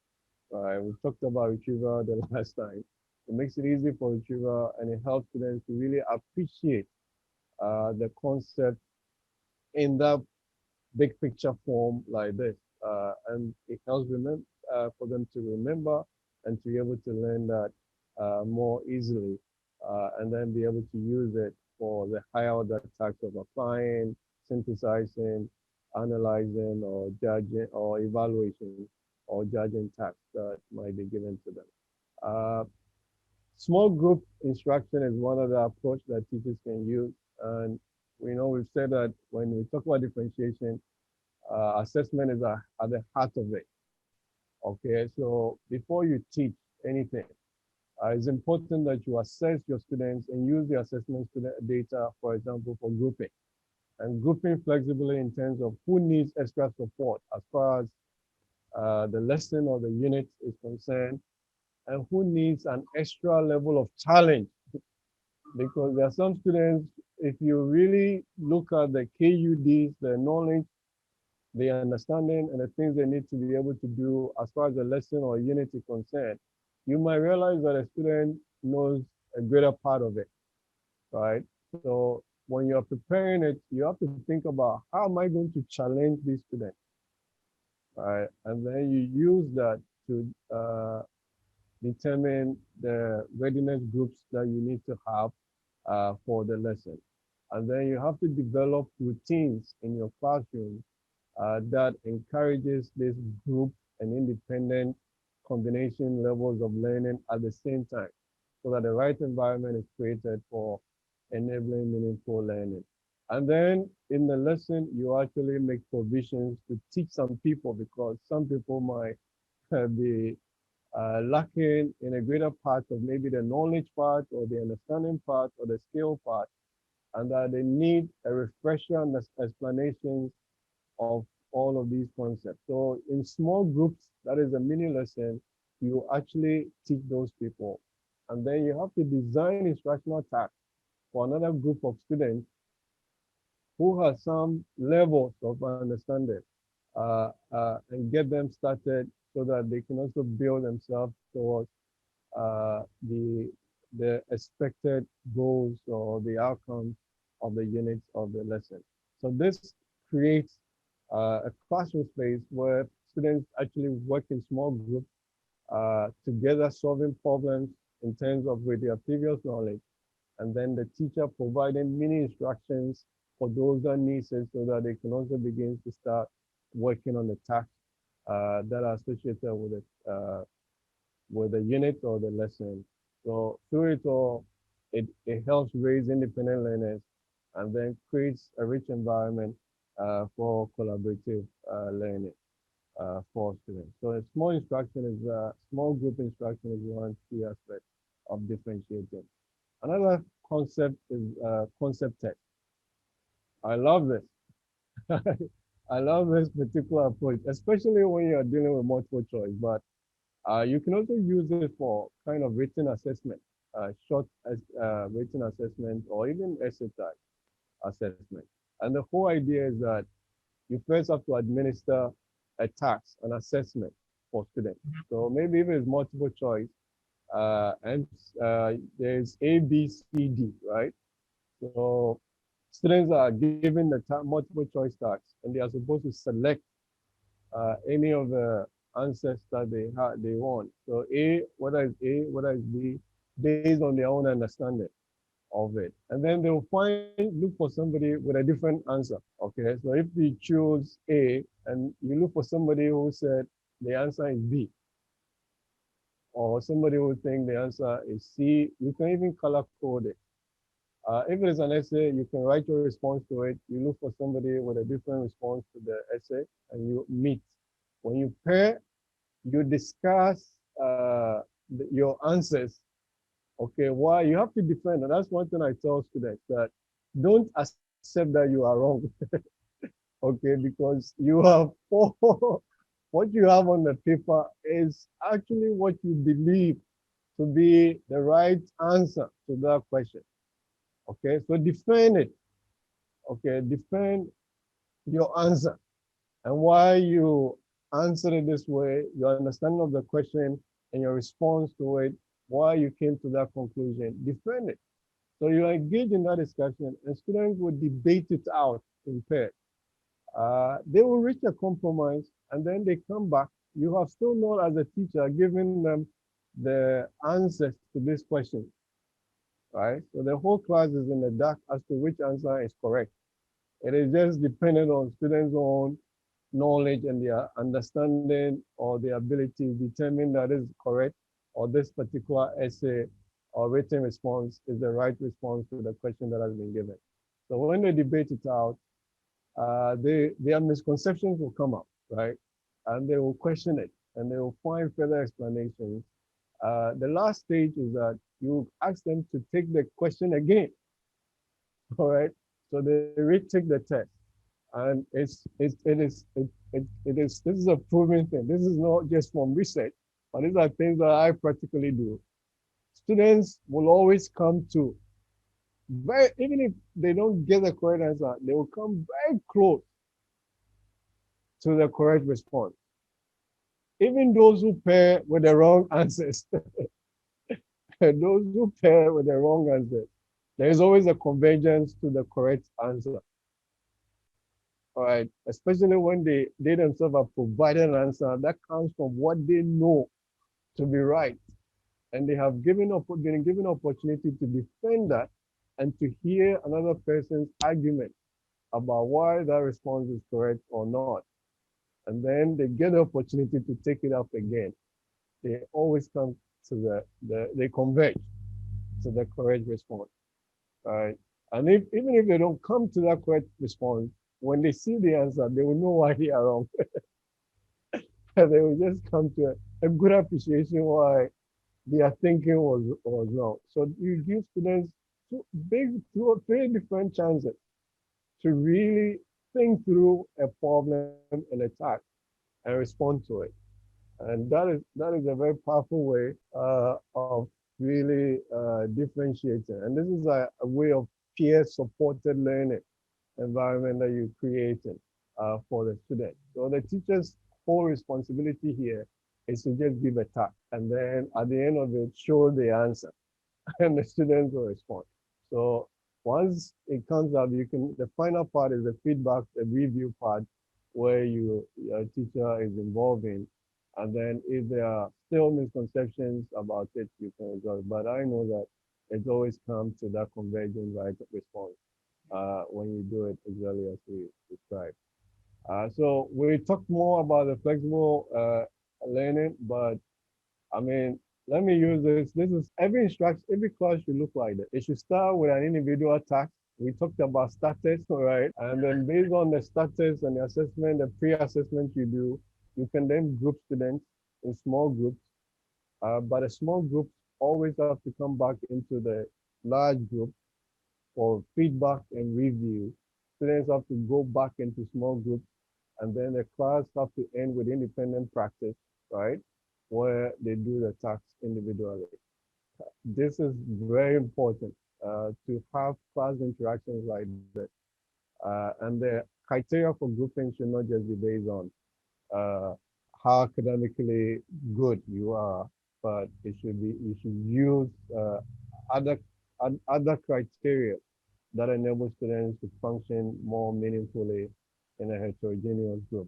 Right? We talked about retrieval the last time. It makes it easy for retrieval and it helps students to really appreciate the concept in that big picture form like this. And it helps for them to remember and to be able to learn that more easily and then be able to use it for the higher order tasks of applying, synthesizing, analyzing, or judging, or evaluation, or judging tasks that might be given to them. Uh, Small group instruction is one of the approach that teachers can use. And we know we've said that when we talk about differentiation, assessment is at the heart of it. Okay, so before you teach anything, it's important that you assess your students and use the assessment student data, for example, for grouping. And grouping flexibly in terms of who needs extra support as far as the lesson or the unit is concerned, and who needs an extra level of challenge. Because there are some students, if you really look at the KUDs, the knowledge, the understanding, and the things they need to be able to do as far as the lesson or unit is concerned, you might realize that a student knows a greater part of it, right? So when you're preparing it, you have to think about how am I going to challenge these students, right? And then you use that to determine the readiness groups that you need to have for the lesson. And then you have to develop routines in your classroom that encourages this group and independent combination levels of learning at the same time, so that the right environment is created for enabling meaningful learning. And then in the lesson, you actually make provisions to teach some people because some people might be lacking in a greater part of maybe the knowledge part or the understanding part or the skill part, and that they need a refresher and explanations of all of these concepts. So in small groups, that is a mini lesson, you actually teach those people. And then you have to design instructional tasks for another group of students who has some levels of understanding and get them started so that they can also build themselves towards the expected goals or the outcomes of the units of the lesson. So this creates a classroom space where students actually work in small groups together solving problems in terms of with their previous knowledge, and then the teacher providing mini instructions for those that need it so that they can also begin to start working on the tasks that are associated with the unit or the lesson. So through it all, it helps raise independent learners and then creates a rich environment for collaborative learning for students. So a small group instruction is one key aspect of differentiating. Another concept is concept text. I love this. I love this particular approach, especially when you're dealing with multiple choice, but you can also use it for kind of written assessment, short written assessment, or even essay type assessment. And the whole idea is that you first have to administer a task, an assessment for students. So maybe if it's multiple choice, and there's A, B, C, D, right? So students are given the multiple choice tasks, and they are supposed to select any of the answers that they want. So A, whether it's B, based on their own understanding of it. And then they'll look for somebody with a different answer. Okay, so if you choose A and you look for somebody who said the answer is B, or somebody who think the answer is C, you can even color code it. If it is an essay, you can write your response to it. You look for somebody with a different response to the essay and you meet. When you pair, you discuss your answers. Okay, why you have to defend, and that's one thing I tell students that don't accept that you are wrong. Okay, because you have what you have on the paper is actually what you believe to be the right answer to that question. Okay, so defend it. Okay, defend your answer and why you answer it this way, your understanding of the question and your response to it, why you came to that conclusion, defend it. So you engage in that discussion and students will debate it out in pairs. They will reach a compromise and then they come back. You have still not, as a teacher, given them the answers to this question, right? So the whole class is in the dark as to which answer is correct. It is just dependent on students' own knowledge and their understanding or their ability to determine that is correct or this particular essay or written response is the right response to the question that has been given. So when they debate it out, their misconceptions will come up, right? And they will question it and they will find further explanations. The last stage is that you ask them to take the question again, all right? So they retake the test. And this is a proven thing. This is not just from research, but these are things that I practically do. Students will always come to even if they don't get the correct answer, they will come very close to the correct response. Even those who pair with the wrong answers, those who pair with the wrong answers, there is always a convergence to the correct answer. All right, especially when they themselves have provided an answer that comes from what they know to be right. And they have been given opportunity to defend that and to hear another person's argument about why that response is correct or not. And then they get the opportunity to take it up again. They always come to they converge to the correct response. All right. And even if they don't come to that correct response, when they see the answer, they will know why they are wrong. And they will just come to a good appreciation why their thinking was wrong. So you give students two or three different chances to really think through a problem and attack and respond to it. And that is a very powerful way of really differentiating. And this is a way of peer supported learning environment that you're creating for the student. So the teacher's whole responsibility here is to just give a task and then at the end of it, show the answer and the students will respond. So once it comes up, the final part is the feedback, the review part, where your teacher is involved in. And then if there are still misconceptions about it, you can resolve. But I know that it's always come to that convergent right response when you do it exactly as we described. So we talked more about the flexible learning, but I mean, let me use this. This is every class should look like that. It should start with an individual task. We talked about status, right? And then based on the status and the assessment, the pre-assessment you do, you can then group students in small groups. But a small group always have to come back into the large group for feedback and review. Students have to go back into small groups, and then the class have to end with independent practice, right? Where they do the tasks individually. This is very important to have class interactions like this. And the criteria for grouping should not just be based on uh, how academically good you are, but you should use other other criteria that enable students to function more meaningfully in a heterogeneous group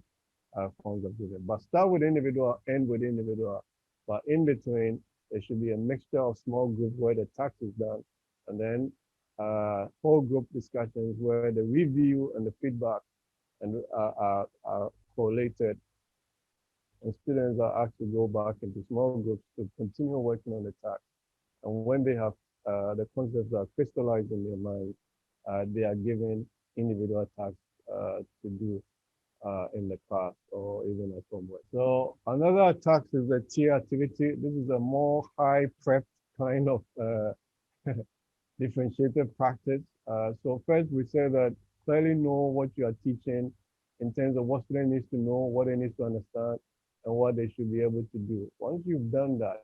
forms of group. But start with individual, end with individual. But in between, there should be a mixture of small groups where the task is done, and then whole group discussions where the review and the feedback are correlated, and students are asked to go back into small groups to continue working on the task. And when they have the concepts are crystallized in their mind, they are given individual tasks to do in the class or even at homework. So another task is the tier activity. This is a more high prep kind of differentiated practice. So first we say that clearly know what you are teaching in terms of what student needs to know, what they need to understand, and what they should be able to do. Once you've done that,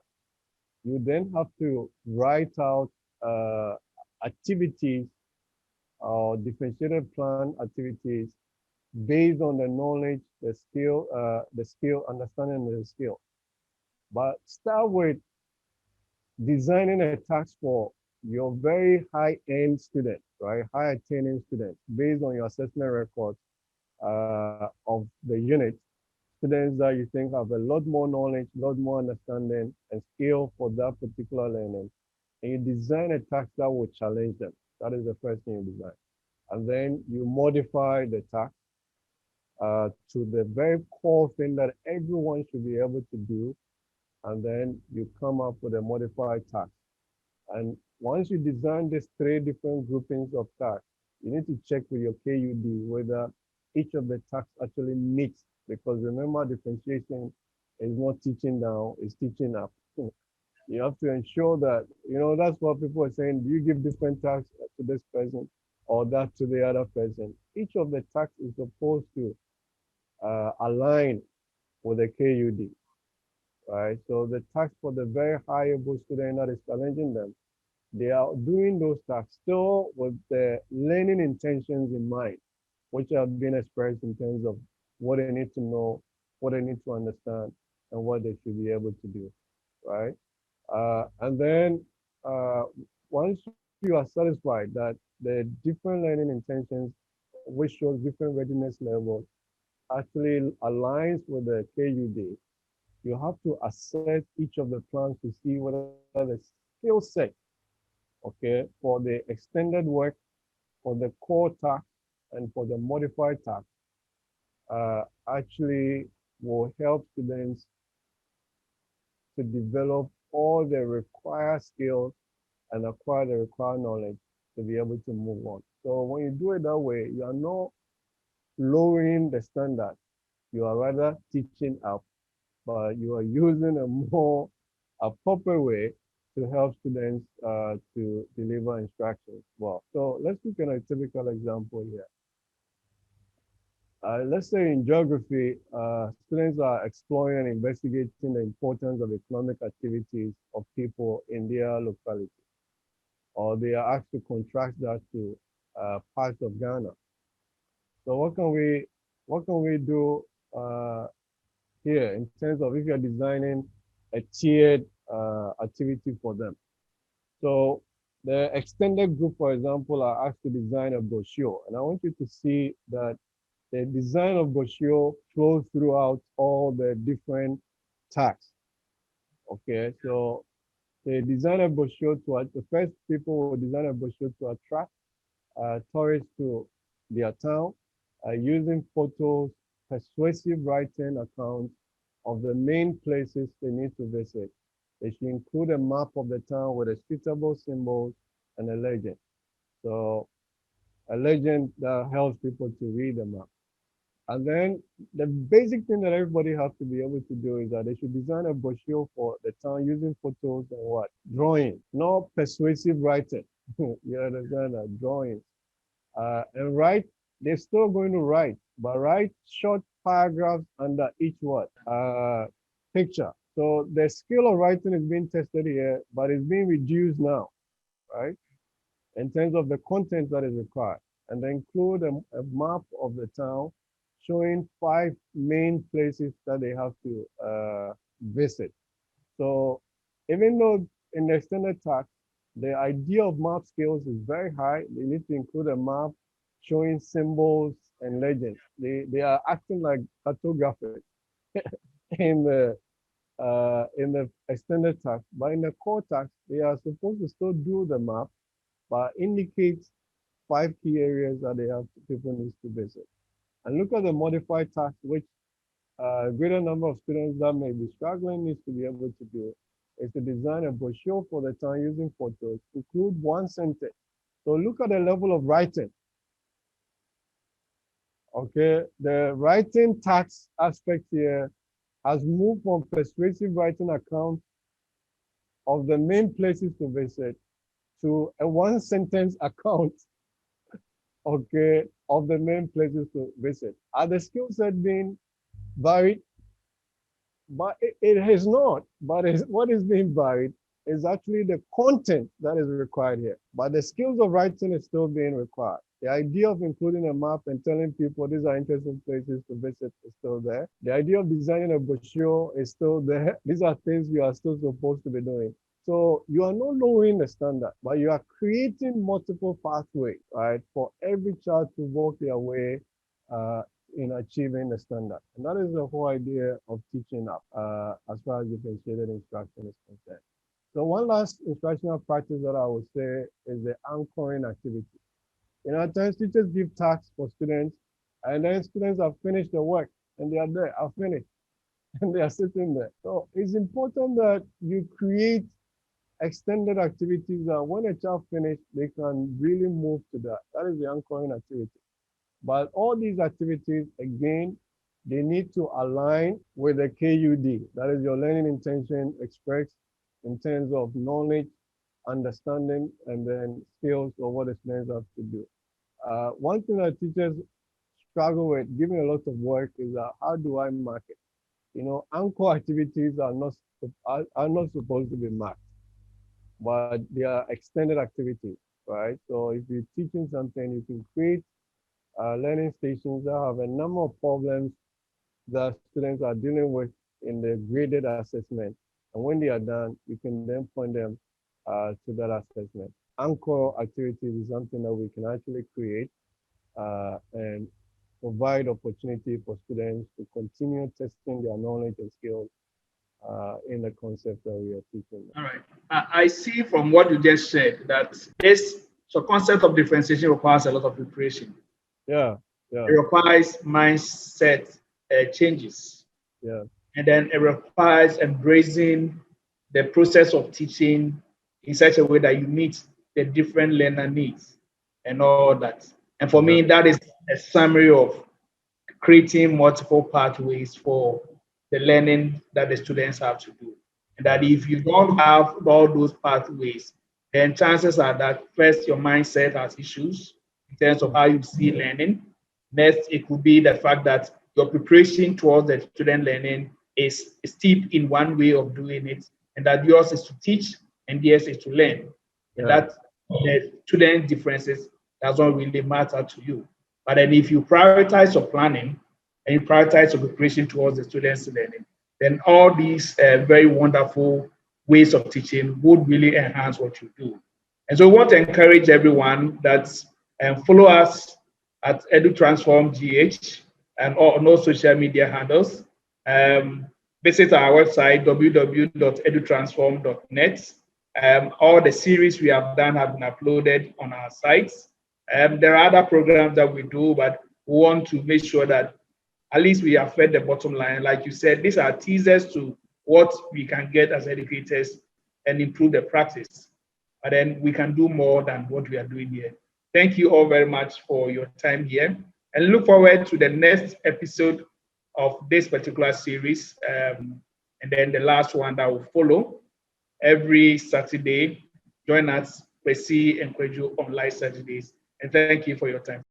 you then have to write out activities or differentiated plan activities based on the knowledge, the skill, understanding the skill. But start with designing a task for your very high-end student, right? High-attaining students based on your assessment records of the unit. Students that you think have a lot more knowledge, a lot more understanding and skill for that particular learning. And you design a task that will challenge them. That is the first thing you design. And then you modify the task to the very core thing that everyone should be able to do. And then you come up with a modified task. And once you design these three different groupings of tasks, you need to check with your KUD whether each of the tasks actually meets, because remember differentiation is not teaching down, it's teaching up. You have to ensure that, that's what people are saying. Do you give different tasks to this person or that to the other person? Each of the tasks is supposed to align with the KUD, right? So the task for the very high able student that is challenging them, they are doing those tasks still with the learning intentions in mind, which have been expressed in terms of what they need to know, what they need to understand, and what they should be able to do, right? And then uh, once you are satisfied that the different learning intentions, which shows different readiness levels, actually aligns with the KUD, you have to assess each of the plans to see whether the skill set, okay, for the extended work, for the core task, and for the modified task, actually will help students to develop all the required skills and acquire the required knowledge to be able to move on. So when you do it that way, you are not lowering the standard. You are rather teaching up, but you are using a more appropriate way to help students to deliver instructions well. So let's look at a typical example here. Let's say in geography, students are exploring and investigating the importance of economic activities of people in their locality, or they are asked to contrast that to parts of Ghana. So what can we do here in terms of if you're designing a tiered activity for them? So the extended group, for example, are asked to design a brochure, and I want you to see that the design of brochure flows throughout all the different tags. Okay, so they design a brochure the first people will design a brochure to attract tourists to their town using photos, persuasive writing accounts of the main places they need to visit. They should include a map of the town with a suitable symbols and a legend. So a legend that helps people to read the map. And then the basic thing that everybody has to be able to do is that they should design a brochure for the town using photos and what? Drawing, not persuasive writing. You understand that? Drawing. And write, they're still going to write, but write short paragraphs under each word, picture. So the skill of writing is being tested here, but it's being reduced now, right? In terms of the content that is required. And they include a map of the town showing 5 main places that they have to visit. So even though in the extended task, the idea of map skills is very high, they need to include a map showing symbols and legends. They are acting like cartographers in the extended task, but in the core task, they are supposed to still do the map, but indicate 5 key areas that people need to visit. And look at the modified task, which a greater number of students that may be struggling needs to be able to do, is to design a brochure for the town using photos, include 1 sentence. So look at the level of writing. Okay, the writing task aspect here has moved from persuasive writing account of the main places to visit to a 1 sentence account, okay, of the main places to visit. Are the skill set being varied? But it has not. But what is being varied is actually the content that is required here. But the skills of writing is still being required. The idea of including a map and telling people these are interesting places to visit is still there. The idea of designing a brochure is still there. These are things you are still supposed to be doing. So you are not lowering the standard, but you are creating multiple pathways, right, for every child to work their way in achieving the standard. And that is the whole idea of teaching up as far as differentiated instruction is concerned. So one last instructional practice that I would say is the anchoring activity. At times teachers give tasks for students, and then students have finished the work and they are there, are finished, and they are sitting there. So it's important that you create extended activities that when a child finishes, they can really move to that. That is the anchoring activity. But all these activities, again, they need to align with the KUD. That is your learning intention expressed in terms of knowledge, understanding, and then skills of what the students have to do. One thing that teachers struggle with, giving a lot of work, is how do I mark it? Anchor activities are not supposed to be marked, but they are extended activities, right? So if you're teaching something, you can create learning stations that have a number of problems that students are dealing with in the graded assessment. And when they are done, you can then point them to that assessment. Anchor activities is something that we can actually create and provide opportunity for students to continue testing their knowledge and skills in the concept that we are teaching. All right. I see from what you just said that this concept of differentiation requires a lot of preparation. Yeah. It requires mindset changes. Yeah. And then it requires embracing the process of teaching in such a way that you meet the different learner needs and all that. And for me, that is a summary of creating multiple pathways for the learning that the students have to do. And that if you don't have all those pathways, then chances are that first your mindset has issues in terms of how you see learning. Next, it could be the fact that your preparation towards the student learning is steep in one way of doing it, and that yours is to teach and theirs is to learn. And that the student differences doesn't really matter to you. But then if you prioritize your planning and you prioritize your preparation towards the students' learning, then all these very wonderful ways of teaching would really enhance what you do. And so we want to encourage everyone that follow us at EduTransformGH and on all social media handles. Visit our website, www.edutransform.net. All the series we have done have been uploaded on our sites. There are other programs that we do, but we want to make sure that at least we have fed the bottom line. Like you said, these are teasers to what we can get as educators and improve the practice. But then we can do more than what we are doing here. Thank you all very much for your time here, and look forward to the next episode of this particular series, and then the last one that will follow every Saturday. Join us, KWESI and KWADWO on LITE Saturdays. And thank you for your time.